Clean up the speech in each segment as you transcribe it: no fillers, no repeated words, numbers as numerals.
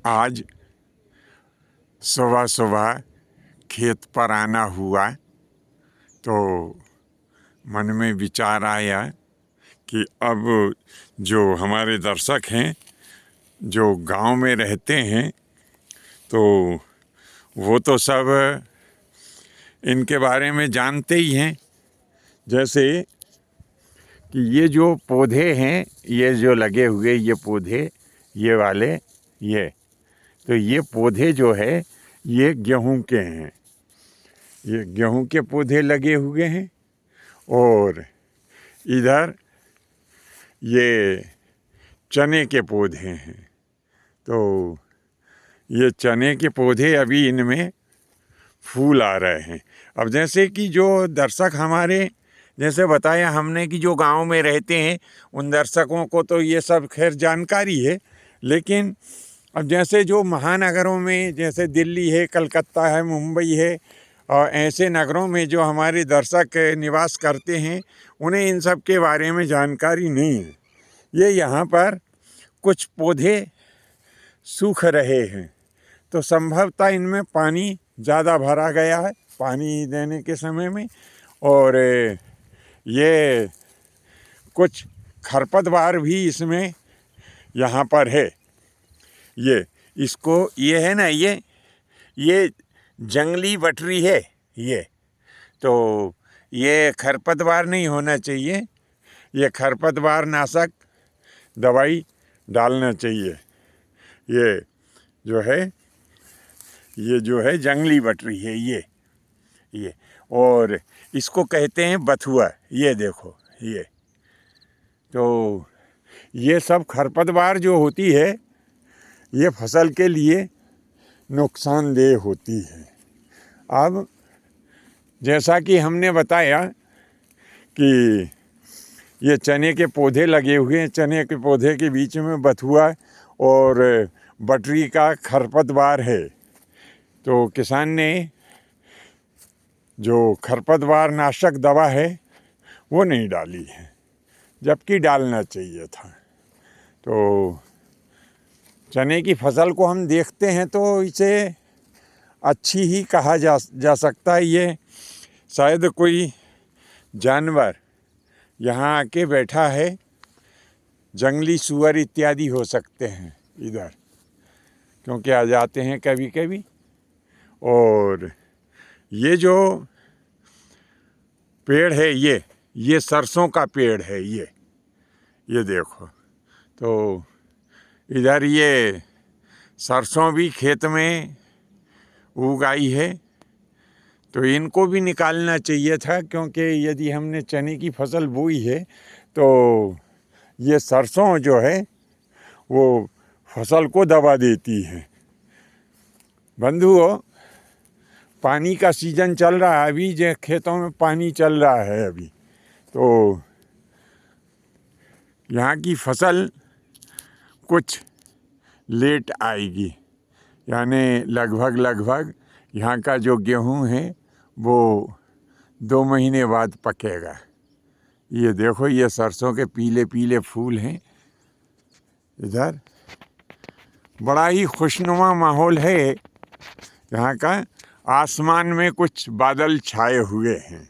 आज सुबह सुबह खेत पर आना हुआ तो मन में विचार आया कि अब जो हमारे दर्शक हैं जो गांव में रहते हैं तो वो तो सब इनके बारे में जानते ही हैं। जैसे कि ये जो पौधे हैं, ये जो लगे हुए ये पौधे, ये वाले, ये पौधे जो है ये गेहूं के हैं। ये गेहूं के पौधे लगे हुए हैं और इधर ये चने के पौधे हैं। तो ये चने के पौधे अभी इनमें फूल आ रहे हैं। अब जैसे कि जो दर्शक हमारे, जैसे बताया हमने कि जो गांव में रहते हैं उन दर्शकों को तो ये सब खैर जानकारी है, लेकिन अब जैसे जो महानगरों में जैसे दिल्ली है, कलकत्ता है, मुंबई है और ऐसे नगरों में जो हमारे दर्शक निवास करते हैं उन्हें इन सब के बारे में जानकारी नहीं है। ये यहाँ पर कुछ पौधे सूख रहे हैं तो संभवतः इनमें पानी ज़्यादा भरा गया है पानी देने के समय में, और ये कुछ खरपतवार भी इसमें यहाँ पर है। ये है ना, ये जंगली बटरी है ये, तो ये खरपतवार नहीं होना चाहिए। ये खरपतवार नाशक दवाई डालना चाहिए। ये जो है जंगली बटरी है ये, और इसको कहते हैं बथुआ। ये देखो ये, तो ये सब खरपतवार जो होती है ये फसल के लिए नुकसानदेह होती है। अब जैसा कि हमने बताया कि ये चने के पौधे लगे हुए हैं, चने के पौधे के बीच में बथुआ और बटरी का खरपतवार है। तो किसान ने जो खरपतवार नाशक दवा है वो नहीं डाली है, जबकि डालना चाहिए था। तो चने की फसल को हम देखते हैं तो इसे अच्छी ही कहा जा सकता है। ये शायद कोई जानवर यहाँ आके बैठा है, जंगली सूअर इत्यादि हो सकते हैं इधर, क्योंकि आ जाते हैं कभी कभी। और ये जो पेड़ है ये सरसों का पेड़ है। ये देखो, तो इधर ये सरसों भी खेत में उगाई है, तो इनको भी निकालना चाहिए था, क्योंकि यदि हमने चने की फसल बोई है तो ये सरसों जो है वो फसल को दबा देती है। बंधुओं, पानी का सीजन चल रहा है, अभी जो खेतों में पानी चल रहा है अभी, तो यहाँ की फसल कुछ लेट आएगी। यानी लगभग यहाँ का जो गेहूँ है वो 2 महीने बाद पकेगा। ये देखो, ये सरसों के पीले पीले फूल हैं। इधर बड़ा ही खुशनुमा माहौल है यहाँ का। आसमान में कुछ बादल छाए हुए हैं,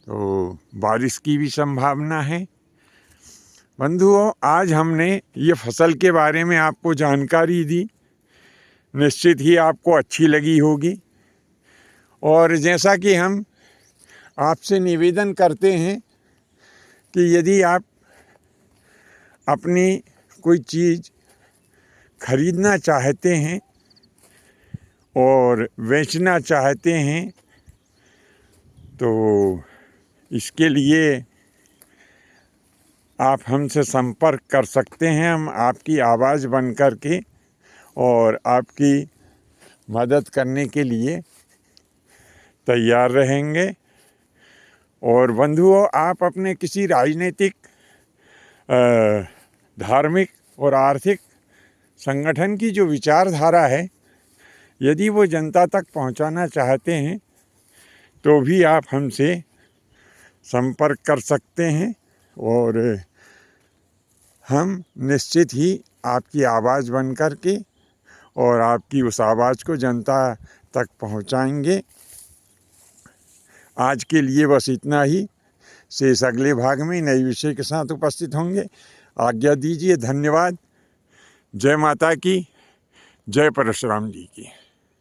तो बारिश की भी संभावना है। बंधुओं, आज हमने ये फसल के बारे में आपको जानकारी दी, निश्चित ही आपको अच्छी लगी होगी। और जैसा कि हम आपसे निवेदन करते हैं कि यदि आप अपनी कोई चीज़ खरीदना चाहते हैं और बेचना चाहते हैं तो इसके लिए आप हमसे संपर्क कर सकते हैं। हम आपकी आवाज़ बन कर के और आपकी मदद करने के लिए तैयार रहेंगे। और बंधुओं, आप अपने किसी राजनीतिक, धार्मिक और आर्थिक संगठन की जो विचारधारा है, यदि वो जनता तक पहुंचाना चाहते हैं तो भी आप हमसे संपर्क कर सकते हैं और हम निश्चित ही आपकी आवाज़ बन कर के और आपकी उस आवाज़ को जनता तक पहुंचाएंगे। आज के लिए बस इतना ही। शेष अगले भाग में नए विषय के साथ उपस्थित होंगे। आज्ञा दीजिए। धन्यवाद। जय माता की, जय परशुराम जी की।